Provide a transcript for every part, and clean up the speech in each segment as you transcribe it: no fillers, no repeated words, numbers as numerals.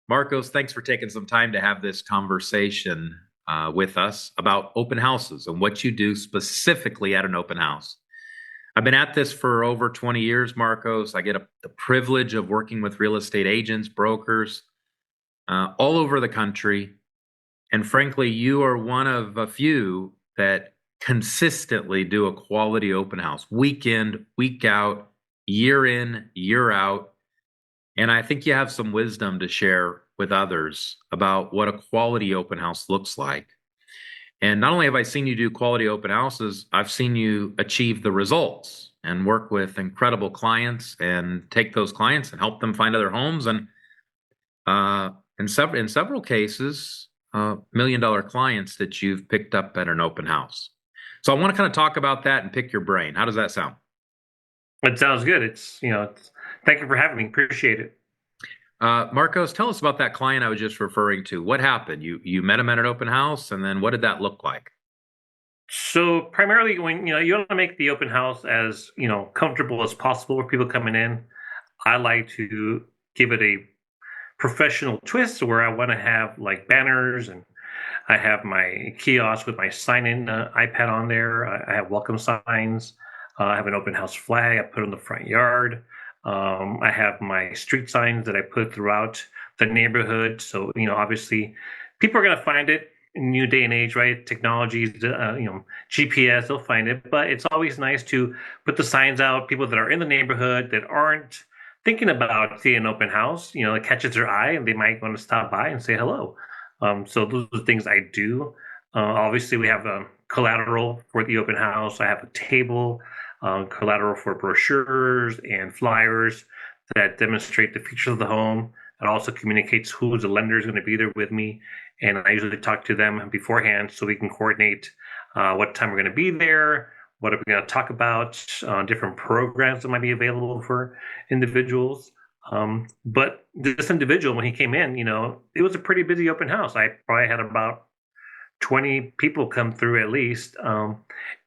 Marcos, thanks for taking some time to have this conversation with us about open houses and what you do specifically at an open house. I've been at this for over 20 years, Marcos. I get the privilege of working with real estate agents, brokers all over the country. And frankly, you are one of a few that consistently do a quality open house, week in, week out, year in, year out. And I think you have some wisdom to share with others about what a quality open house looks like. And not only have I seen you do quality open houses, I've seen you achieve the results and work with incredible clients and take those clients and help them find other homes. And in several cases, $1 million clients that you've picked up at an open house. So I want to kind of talk about that and pick your brain. How does that sound? It sounds good. Thank you for having me. Appreciate it. Marcos, tell us about that client I was just referring to. What happened? You met him at an open house, and then what did that look like? So primarily when you want to make the open house as, comfortable as possible for people coming in, I like to give it a professional twist where I want to have like banners, and I have my kiosk with my sign-in iPad on there. I have welcome signs. I have an open house flag I put in the front yard. I have my street signs that I put throughout the neighborhood. So, obviously, people are going to find it in new day and age, right? Technology, GPS, they'll find it. But it's always nice to put the signs out. People that are in the neighborhood that aren't thinking about seeing an open house, it catches their eye and they might want to stop by and say hello. So those are the things I do. Obviously, we have collateral for the open house. I have a table, collateral for brochures and flyers that demonstrate the features of the home. It also communicates who the lender is going to be there with me. And I usually talk to them beforehand so we can coordinate what time we're going to be there, what are we going to talk about, different programs that might be available for individuals. But this individual, when he came in, it was a pretty busy open house. I probably had about 20 people come through at least.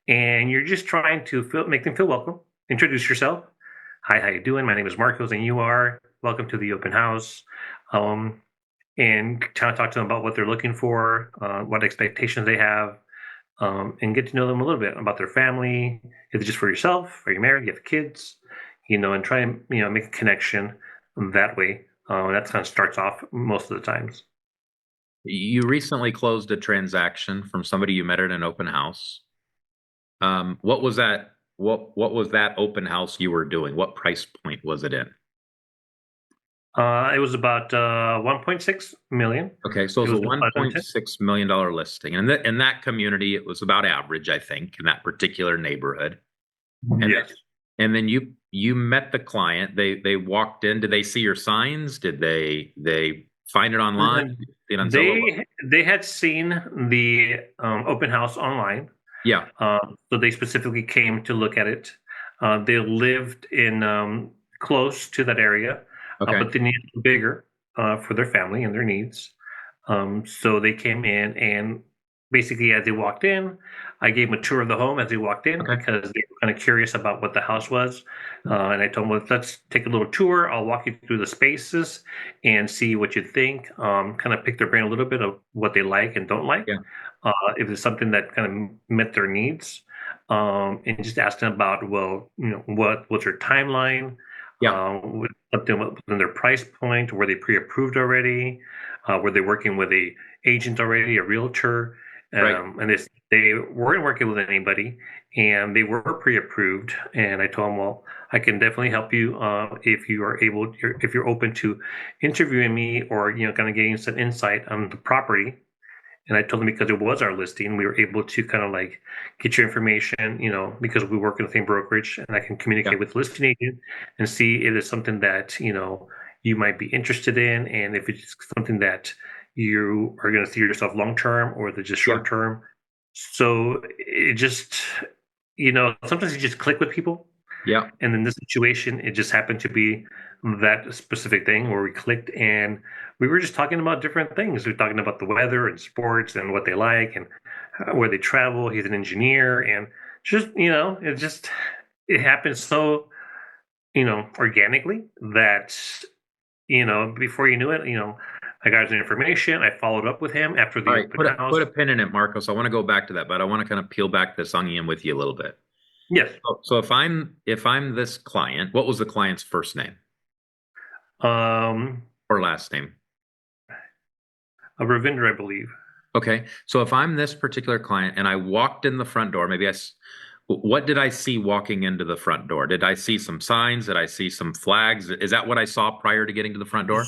And you're just trying to make them feel welcome. Introduce yourself. Hi, how you doing? My name is Marcos, and you are welcome to the open house. And kind of talk to them about what they're looking for, what expectations they have, and get to know them a little bit about their family. Is it just for yourself? Are you married? Do you have kids? And try and make a connection that way. That kind of starts off most of the times. You recently closed a transaction from somebody you met at an open house. What was that? What was that open house you were doing? What price point was it in? It was about 1.6 million. Okay, so It it's a was in Pleasanton. $1.6 million listing. And in that community, it was about average, I think, in that particular neighborhood. And Yes. and then you met the client. They walked in. Did they see your signs? Did they find it online? Mhm. See it on Zillow? They had seen the open house online, Yeah. so they specifically came to look at it. They lived in close to that area, Okay. but they needed bigger for their family and their needs. So they came in, and basically, as they walked in, I gave them a tour of the home as they walked in Okay. because they were kind of curious about what the house was. And I told them, well, let's take a little tour. I'll walk you through the spaces and see what you think. Kind of pick their brain a little bit of what they like and don't like. Yeah. If it's something that kind of met their needs, and just ask them about, well, what's your timeline? Yeah. With something within their price point? Were they pre-approved already? Were they working with a agent already, a realtor? Right. And they weren't working with anybody, and they were pre-approved. And I told them, well, I can definitely help you if you are able, if you're open to interviewing me, or kind of getting some insight on the property. And I told them because it was our listing, we were able to kind of like get your information, because we work in the same brokerage, and I can Yeah. communicate with the listing agent and see if it's something that, you might be interested in, and if it's something that you are going to see yourself long term, or is it just Yeah. short term. So it just, sometimes you just click with people, Yeah. and in this situation, it just happened to be that specific thing where we clicked, and we were just talking about different things. We were talking about the weather and sports and what they like, and where they travel. He's an engineer, and just, it happens so, organically that, before you knew it, I got his information. I followed up with him after All the right, open house. put a pin in it, Marcos. I want to go back to that, but I want to kind of peel back this onion with you a little bit. Yes, So if I'm this client, what was the client's first name um, or last name? Ravinder, I believe. Okay. So if I'm this particular client and I walked in the front door, what did I see walking into the front door? Did I see some signs? Did I see some flags? Is that what I saw prior to getting to the front door?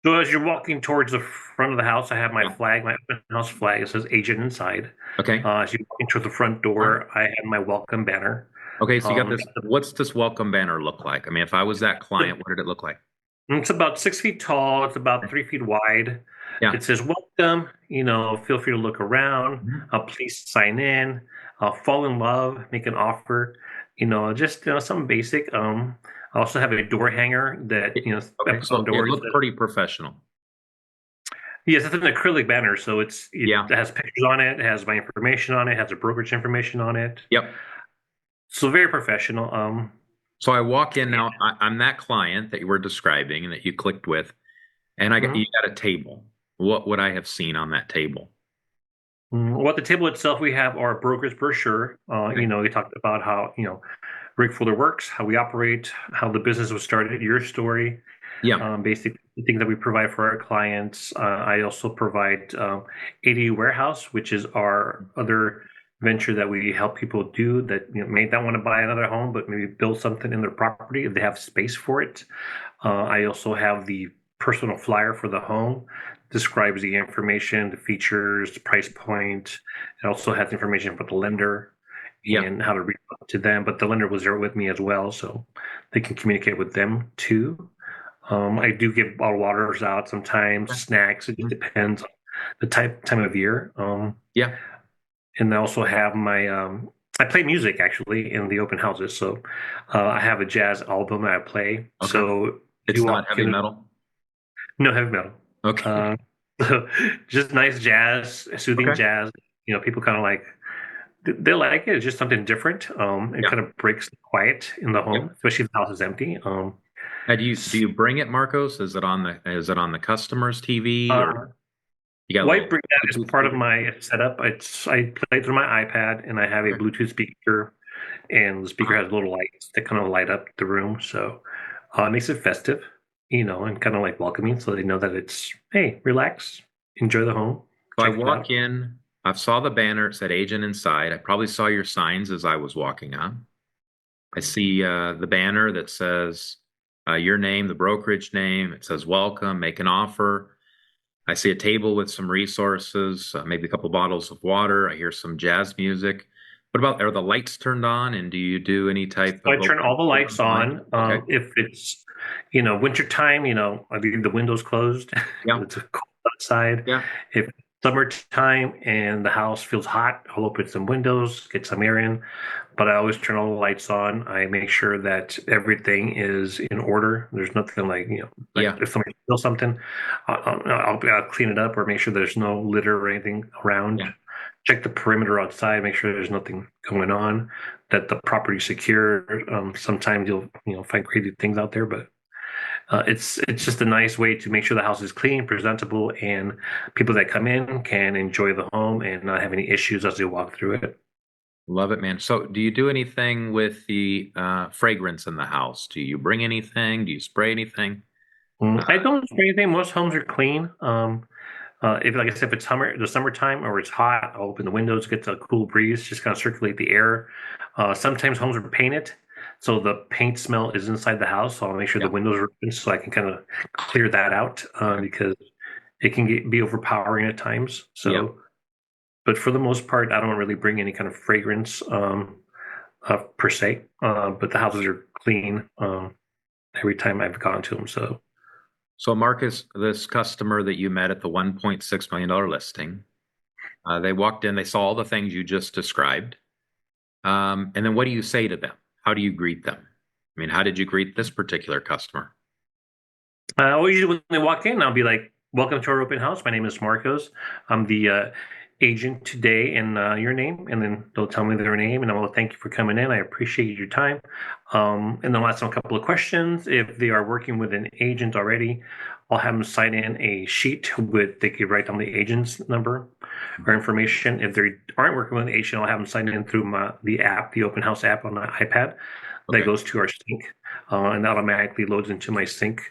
So as you're walking towards the front of the house, I have my Yeah. flag, my open house flag. It says agent inside. Okay. As you're walking towards the front All right. door, I had my welcome banner. Okay. So you got Um, this. What's this welcome banner look like? I mean, if I was that client, what did it look like? it's about 6 feet tall. It's about 3 feet wide. Yeah. It says welcome. Feel free to look around. Mhm. Please sign in. Fall in love. Make an offer. Just something basic. I also have a door hanger that I Okay. put on So it doors. looked pretty professional. Yes, it's an acrylic banner, so it Yeah. has pictures on it. It has my information on it. It has a brokerage information on it. Yep. So very professional. So I walk in now. I'm that client that you were describing and that you clicked with, and you Mhm. got a table. What would I have seen on that table? Well, at the table itself, we have our broker's brochure. Okay. We talked about how Rick Fuller works, how we operate, how the business was started, your story, Yeah. basically the things that we provide for our clients. I also provide AD Warehouse, which is our other venture that we help people do that may not want to buy another home, but maybe build something in their property if they have space for it. I also have the personal flyer for the home, describes the information, the features, the price point. It also has information for the lender Yeah. and how to reach out to them. But the lender was there with me as well, so they can communicate with them too. I do give bottled waters out sometimes, snacks. It just Mhm. depends on the time of year. Yeah. And I also have my I play music actually in the open houses. So I have a jazz album that I play. Okay. So you It's not walk heavy in, metal. no heavy metal. Okay. Uh, just nice jazz, soothing Okay. jazz. People kind of like they like it. It's just something different. It Yeah. kind of breaks the quiet in the Yep. home, especially if the house is empty. Now, do you bring it, Marcos? Is it on the customer's TV or Uh, you got a White little Brick that is Bluetooth part of speaker? my setup. I play through my iPad and I have a Okay. Bluetooth speaker, and the speaker Uh-huh. has little lights that kind of light up the room. So it makes it festive, and kind of like welcoming, so they know that it's hey, relax, enjoy the home, So I check it walk out. in. I saw the banner. It said agent inside. I probably saw your signs as I was walking up. I see the banner that says your name, the brokerage name. It says welcome, make an offer. I see a table with some resources, maybe a couple bottles of water. I hear some jazz music. What about, are the lights turned on? And do you do any type So I of turn all the open lights light? on. Okay. If it's winter time, I leave the windows closed Yeah. because it's cold outside. Yeah. If it's summertime and the house feels hot, I'll open some windows, get some air in. But I always turn all the lights on. I make sure that everything is in order. There's nothing like like Yeah. if somebody steals something, I'll clean it up or make sure there's no litter or anything around. Yeah. Check the perimeter outside, make sure there's nothing going on, that the property's secure. Sometimes you'll find crazy things out there, but it's just a nice way to make sure the house is clean, presentable, and people that come in can enjoy the home and not have any issues as they walk through it. Love it, man. So, do you do anything with the fragrance in the house? Do you bring anything? Do you spray anything? Uh, I don't spray anything. Most homes are clean. If like I said, if it's the summertime or it's hot, I'll open the windows, get the cool breeze, just kind of circulate the air. Sometimes homes are painted, so the paint smell is inside the house. So I'll make sure yeah. the windows are open so I can kind of clear that out Okay. because it can be overpowering at times. Yeah. So, but for the most part, I don't really bring any kind of fragrance per se. But the houses are clean every time I've gone to them. So. So, Marcus, this customer that you met at the $1.6 million listing, they walked in, they saw all the things you just described. And then what do you say to them? How do you greet them? I mean, how did you greet this particular customer? Usually when they walk in, I'll be like, "Welcome to our open house. My name is Marcos. I'm the agent today and your name, and then they'll tell me their name, and I will thank you for coming in. I appreciate your time. And then I'll ask them a couple of questions. If they are working with an agent already, I'll have them sign in a sheet with they could write down the agent's number or information. If they aren't working with an agent, I'll have them sign in through the app, the Open House app on the iPad that Okay. goes to our sync, and automatically loads into my sync,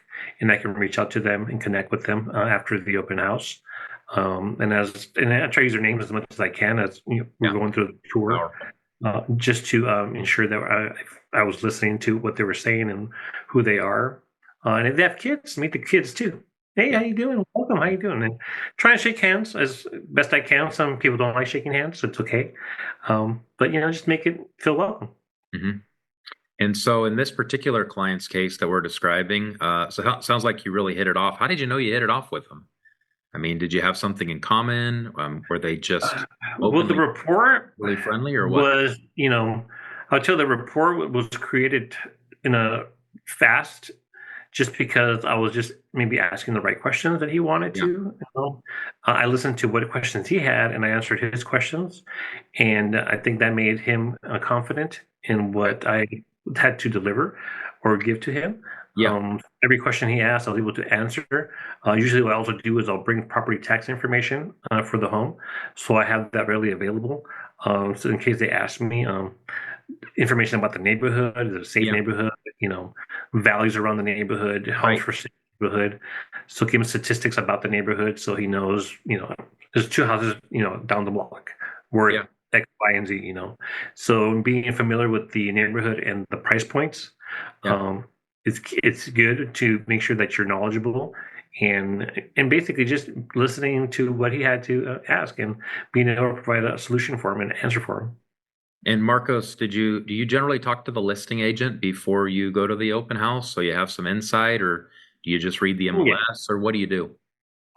and I can reach out to them and connect with them after the open house. And I try to use their names as much as I can as we're Yeah. going through the tour, Powerful. just to ensure that I was listening to what they were saying and who they are. And if they have kids, meet the kids too. Hey, Yeah. how you doing? Welcome. How you doing? And try and shake hands as best I can. Some people don't like shaking hands, so it's okay. But just make it feel welcome. Hmm. And so in this particular client's case that we're describing, sounds like you really hit it off. How did you know you hit it off with them? I mean, did you have something in common? Were they just Well, the openly report really friendly or what? was, I'll tell you, the report was created in a fast just because I was just maybe asking the right questions that he wanted Yeah. to. I listened to what questions he had and I answered his questions. And I think that made him confident in Okay. what I had to deliver or give to him. Yeah. Every question he asked, I was able to answer. Usually, what I also do is I'll bring property tax information for the home. So I have that readily available. So in case they ask me, information about the neighborhood, is it a safe Yeah. neighborhood, values around the neighborhood, homes Right. for sale neighborhood. So give him statistics about the neighborhood so he knows, there's two houses, down the block worth Yeah. X, Y, and Z, So being familiar with the neighborhood and the price points, Yeah. um, it's good to make sure that you're knowledgeable and basically just listening to what he had to ask and being able to provide a solution for him and answer for him. And Marcos, do you generally talk to the listing agent before you go to the open house so you have some insight, or do you just read the Yeah. MLS, or what do you do?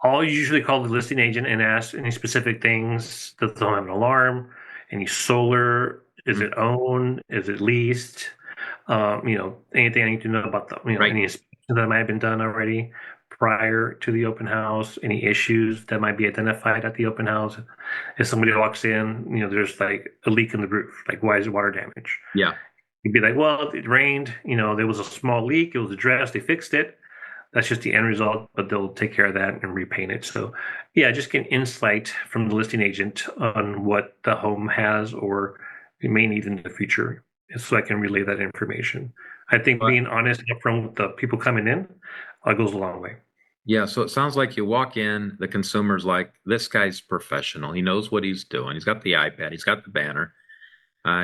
I'll usually call the listing agent and ask any specific things. Does the home have an alarm? Any solar? Is Mhm. it owned? Is it leased? Anything I need to know about Right. any inspections that might have been done already prior to the open house, any issues that might be identified at the open house. If somebody walks in, there's like a leak in the roof, like why is it water damage? Yeah. You'd be like, well, it rained, there was a small leak, it was addressed, they fixed it. That's just the end result, but they'll take care of that and repaint it. So, yeah, just get insight from the listing agent on what the home has or it may need in the future, so I can relay that information. I think But being honest and upfront with the people coming in goes a long way. yeah, so it sounds like you walk in, the consumer's like, this guy's professional. He knows what he's doing. He's got the iPad, he's got the banner.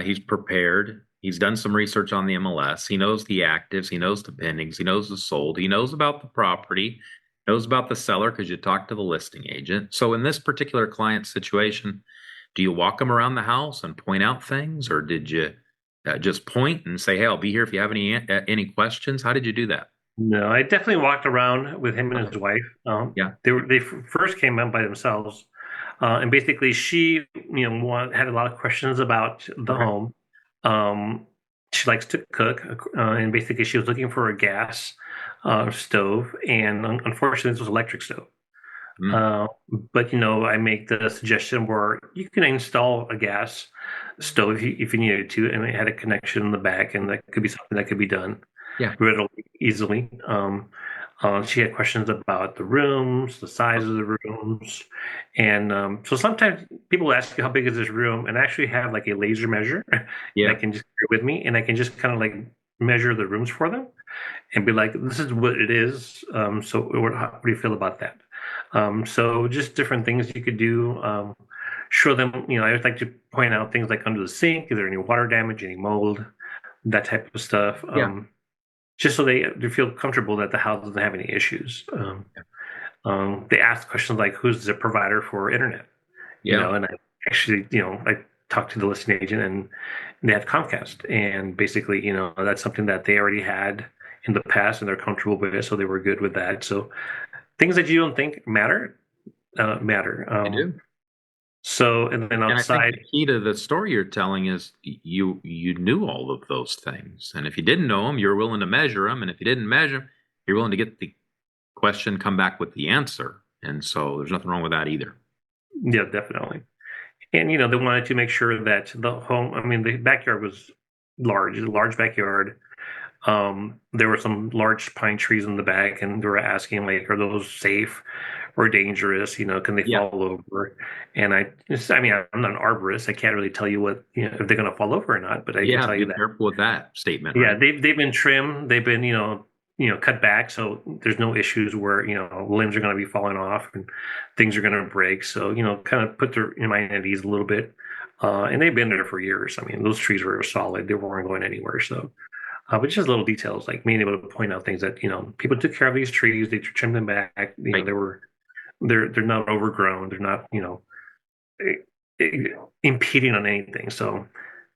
He's prepared. He's done some research on the MLS. He knows the actives. He knows the pendings. He knows the sold. He knows about the property. Knows about the seller because you talked to the listing agent. So in this particular client situation, do you walk him around the house and point out things, or did you just point and say, "Hey, I'll be here if you have any questions"? How did you do that? No, I definitely walked around with him and Okay. his wife. Yeah. They first came in by themselves, and basically she had a lot of questions about the Okay. home. She likes to cook, and basically she was looking for a gas stove, and unfortunately this was electric stove. Mm. Uh, but I make the suggestion where you can install a gas stove if you needed to, and it had a connection in the back, and that could be something that could be done Yeah. readily, easily. She had questions about the rooms, the size of the rooms, and so sometimes people ask you how big is this room, and I actually have like a laser measure that I Yeah. can just carry with me, and I can just kind of like measure the rooms for them and be like, "This is what it is." So, what do you feel about that? So, just different things you could do. Show them. I always like to point out things like under the sink. Is there any water damage, any mold, that type of stuff. Yeah. Just so they feel comfortable that the house doesn't have any issues. They ask questions like, "Who's the provider for internet?" Yeah. And I actually, I talked to the listing agent, and they have Comcast, and basically, that's something that they already had in the past, and they're comfortable with it, so they were good with that. So things that you don't think matter matter. I do. And then And I think the outside, key to the story you're telling is you knew all of those things. And if you didn't know them, you're willing to measure them. And if you didn't measure 'em, you're willing to get the question, come back with the answer. And so there's nothing wrong with that either. yeah, definitely. And they wanted to make sure that the home, I mean, the backyard was large, a large backyard. There were some large pine trees in the back, and they were asking like, are those safe or dangerous? Can they Yeah. fall over? And I mean, I'm not an arborist. I can't really tell you what, if they're going to fall over or not, but I can Yeah. tell you Be that, careful with that statement, yeah, right? they've been trimmed, they've been, cut back, so there's no issues where, limbs are going to be falling off and things are going to break. So, kind of put their mind at ease a little bit. And they've been there for years. I mean, those trees were solid; they weren't going anywhere. So, but just little details like being able to point out things that people took care of these trees. They trimmed them back. Right. They're not overgrown. They're not eh, impeding on anything. So,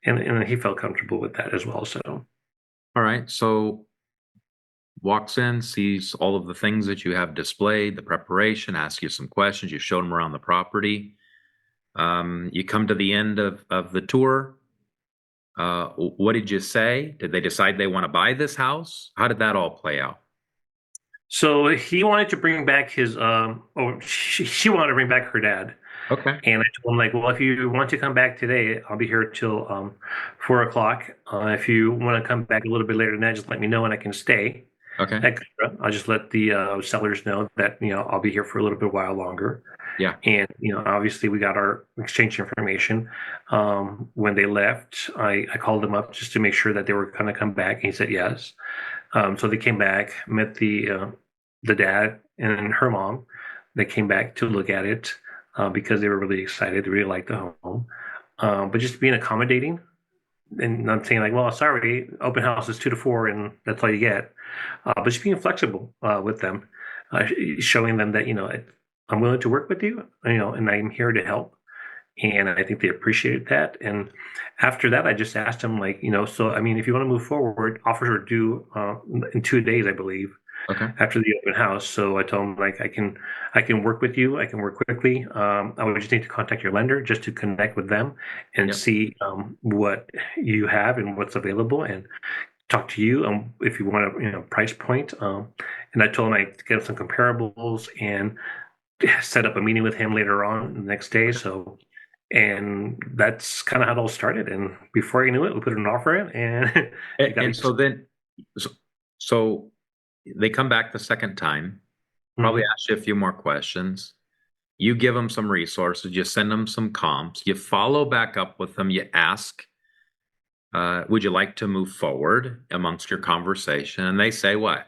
and he felt comfortable with that as well. So, All right. So walks in, sees all of the things that you have displayed, the preparation, asks you some questions. You showed him around the property. You come to the end of the tour. What did you say? Did they decide they want to buy this house? How did that all play out? so he wanted to bring back his or she wanted to bring back her dad. Okay. And I told him like, well, if you want to come back today, I'll be here till 4 o'clock. If you want to come back a little bit later than that, just let me know and I can stay Okay. extra. I'll just let the sellers know that I'll be here for a little bit while longer. Yeah. And obviously we got our exchange information. When they left, I called them up just to make sure that they were going to come back. And he said yes. So they came back, met the dad and her mom. They came back to look at it because they were really excited. They really liked the home. But just being accommodating and not saying like, well, sorry, open house is 2 to 4 and that's all you get. But just being flexible with them, showing them that I'm willing to work with you, and I'm here to help. And I think they appreciated that. And after that, I just asked them like, so I mean, if you want to move forward, offers are due in 2 days, I believe, Okay. after the open house. So I told them like I can work with you. I can work quickly. I would just need to contact your lender just to connect with them and Yep. see what you have and what's available and talk to you if you want a price point. And I told him I'd get some comparables and set up a meeting with him later on the next day. Okay. So, and that's kind of how it all started. And before I knew it, we put an offer in and it got And so then, so, so they come back the second time, probably Mhm. ask you a few more questions. You give them some resources, you send them some comps, you follow back up with them, you ask, would you like to move forward amongst your conversation? And they say what?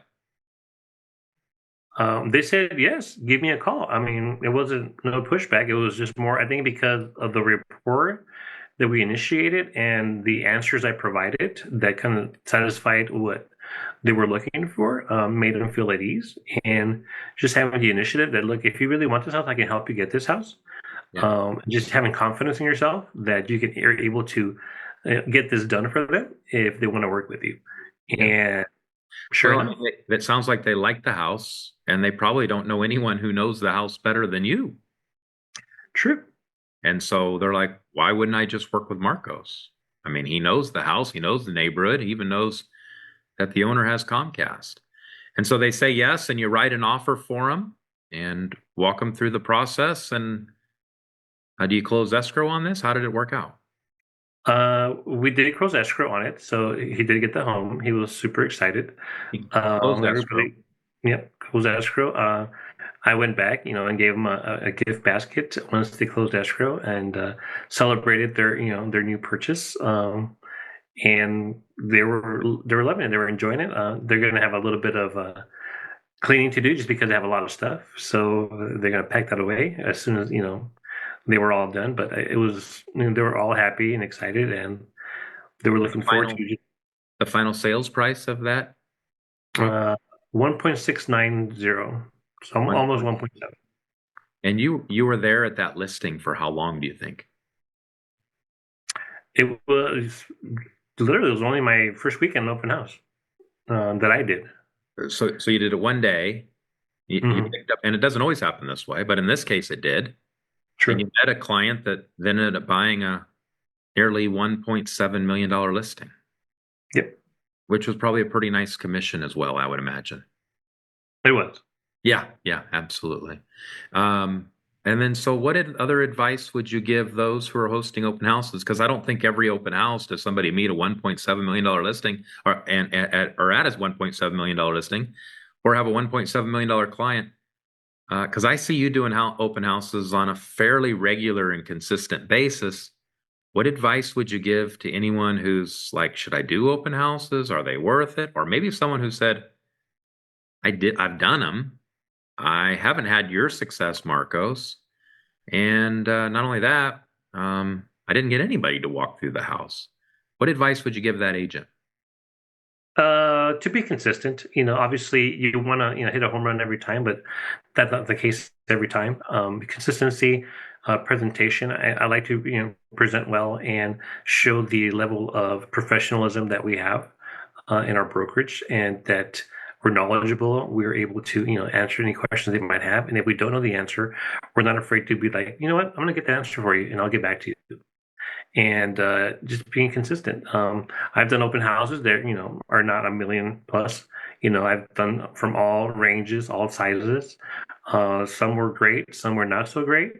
They said yes, give me a call. I mean, it wasn't no pushback. It was just more, I think, because of the rapport that we initiated and the answers I provided that kind of satisfied what they were looking for, made them feel at ease. And just having the initiative that, look, if you really want this house, I can help you get this house. Yeah. Just having confidence in yourself that you're able to get this done for them if they want to work with you. Yeah. And sure Well, I mean, enough, it sounds like they like the house and they probably don't know anyone who knows the house better than you. true. And so they're like, why wouldn't I just work with Marcos? I mean, he knows the house, he knows the neighborhood, he even knows that the owner has Comcast. And so they say yes, and you write an offer for them and walk them through the process. And do you close escrow on this? How did it work out? We did close escrow on it, so he did get the home. He was super excited. Closed escrow. Everybody, yep, closed escrow. I went back, and gave them a gift basket once they closed escrow and celebrated their new purchase. And they were loving it. They were enjoying it. They're going to have a little bit of cleaning to do just because they have a lot of stuff. So they're going to pack that away as soon as they were all done. But it was they were all happy and excited, and they were The looking forward final to the final sales price of that property? uh, 1.690, so One almost point. 1.7. And you were there at that listing for how long do you think? It was only my first weekend open house that I did. So you did it one day. You Hmm. picked up, and it doesn't always happen this way, but in this case it did. And True. you met a client that then ended up buying a nearly $1.7 million listing, Yep, which was probably a pretty nice commission as well, I would imagine. it was. Yeah, yeah, absolutely. Um, And then, so what other advice would you give those who are hosting open houses? Because I don't think every open house does somebody meet a $1.7 million listing or or at his $1.7 million listing or have a $1.7 million client. Because I see you doing open houses on a fairly regular and consistent basis. What advice would you give to anyone who's like, should I do open houses? Are they worth it? Or maybe someone who said, I've done them. I haven't had your success, Marcos. And not only that, I didn't get anybody to walk through the house. What advice would you give that agent? To be consistent, obviously you want to, hit a home run every time, but that's not the case every time. Consistency, presentation. I like to, present well and show the level of professionalism that we have in our brokerage, and that we're knowledgeable. We're able to, answer any questions they might have, and if we don't know the answer, we're not afraid to be like, you know what, I'm going to get the answer for you, and I'll get back to you. And just being consistent. I've done open houses that are not a million plus. I've done from all ranges, all sizes. Some were great, some were not so great,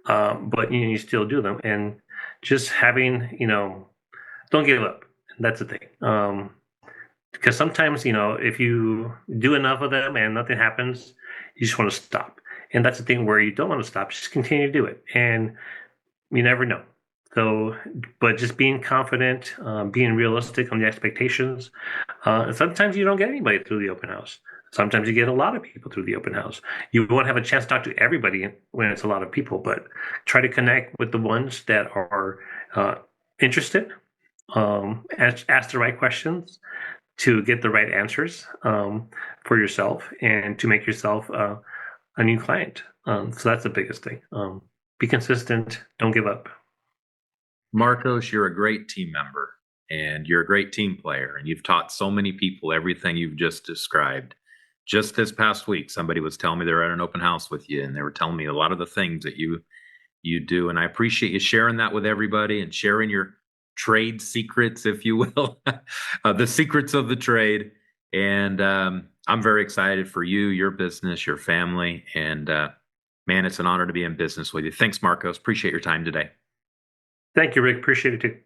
but you still do them. And just having, don't give up. That's the thing. Because sometimes, if you do enough of them and nothing happens, you just want to stop. And that's the thing where you don't want to stop. Just continue to do it, and you never know. So, but just being confident, being realistic on the expectations. Sometimes you don't get anybody through the open house. Sometimes you get a lot of people through the open house. You won't have a chance to talk to everybody when it's a lot of people, but try to connect with the ones that are interested. Ask the right questions to get the right answers for yourself, and to make yourself a new client. So that's the biggest thing. Be consistent. Don't give up. Marcos, you're a great team member and you're a great team player, and you've taught so many people everything you've just described. Just this past week, somebody was telling me they were at an open house with you, and they were telling me a lot of the things that you do, and I appreciate you sharing that with everybody and sharing your trade secrets, if you will, the secrets of the trade. And I'm very excited for you, your business, your family, and man, it's an honor to be in business with you. Thanks, Marcos. Appreciate your time today. Thank you, Rick. Appreciate it too.